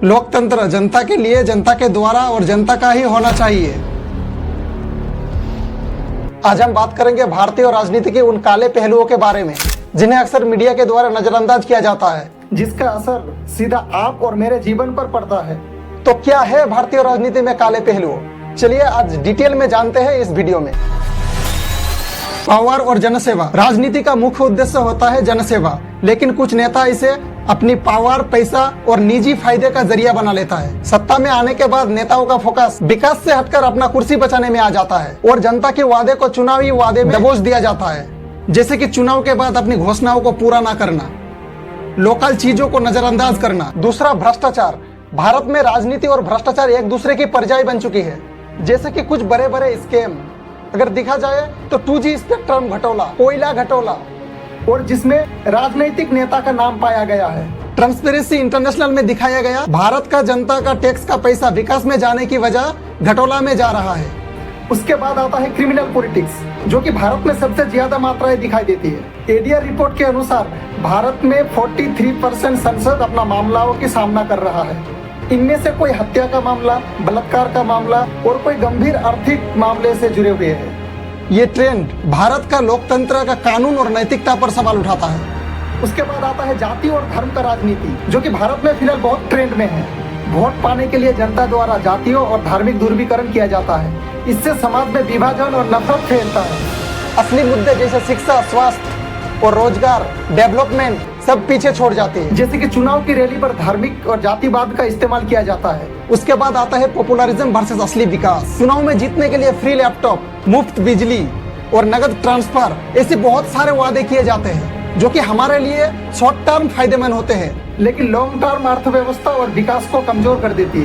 लोकतंत्र जनता के लिए, जनता के द्वारा और जनता का ही होना चाहिए। आज हम बात करेंगे भारतीय राजनीति के उन काले पहलुओं के बारे में जिन्हें अक्सर मीडिया के द्वारा नजरअंदाज किया जाता है, जिसका असर सीधा आप और मेरे जीवन पर पड़ता है। तो क्या है भारतीय राजनीति में काले पहलू? चलिए आज डिटेल में जानते हैं इस वीडियो में। पावर और जनसेवा। राजनीति का मुख्य उद्देश्य होता है जनसेवा, लेकिन कुछ नेता इसे अपनी पावर, पैसा और निजी फायदे का जरिया बना लेता है। सत्ता में आने के बाद नेताओं का फोकस विकास से हटकर अपना कुर्सी बचाने में आ जाता है और जनता के वादे को चुनावी वादे में दबोच दिया जाता है, जैसे कि चुनाव के बाद अपनी घोषणाओं को पूरा न करना, लोकल चीजों को नजरअंदाज करना। दूसरा, भ्रष्टाचार। भारत में राजनीति और भ्रष्टाचार एक दूसरे की पर्याय बन चुकी है, जैसे कि कुछ बड़े बड़े स्कैम अगर देखा जाए तो 2G स्पेक्ट्रम घटोला, कोयला घटोला, और जिसमें राजनीतिक नेता का नाम पाया गया है। ट्रांसपेरेंसी इंटरनेशनल में दिखाया गया भारत का जनता का टैक्स का पैसा विकास में जाने की वजह घटोला में जा रहा है। उसके बाद आता है क्रिमिनल पॉलिटिक्स, जो कि भारत में सबसे ज्यादा मात्राएं दिखाई देती है। एडीआर रिपोर्ट के अनुसार भारत में 43% संसद अपना मामलाओं की सामना कर रहा है। इनमें से कोई हत्या का मामला, बलात्कार का मामला और कोई गंभीर आर्थिक मामले से जुड़े हुए हैं। ये ट्रेंड भारत का लोकतंत्र का कानून और नैतिकता पर सवाल उठाता है। उसके बाद आता है जाति और धर्म का राजनीति, जो कि भारत में फिलहाल बहुत ट्रेंड में है। वोट पाने के लिए जनता द्वारा जातियों और धार्मिक ध्रुवीकरण किया जाता है। इससे समाज में विभाजन और नफरत फैलता है। असली मुद्दे जैसे शिक्षा, स्वास्थ्य और रोजगार, डेवलपमेंट सब पीछे छोड़ जाते हैं। जैसे कि चुनाव की रैली पर धार्मिक और जातिवाद का इस्तेमाल किया जाता है। उसके बाद आता है पॉपुलरिज्म वर्सेस असली विकास। चुनाव में जीतने के लिए फ्री लैपटॉप, मुफ्त बिजली और नगद ट्रांसफर, ऐसे बहुत सारे वादे किए जाते हैं जो कि हमारे लिए शॉर्ट टर्म फायदेमंद होते हैं, लेकिन लॉन्ग टर्म अर्थव्यवस्था और विकास को कमजोर कर देती है।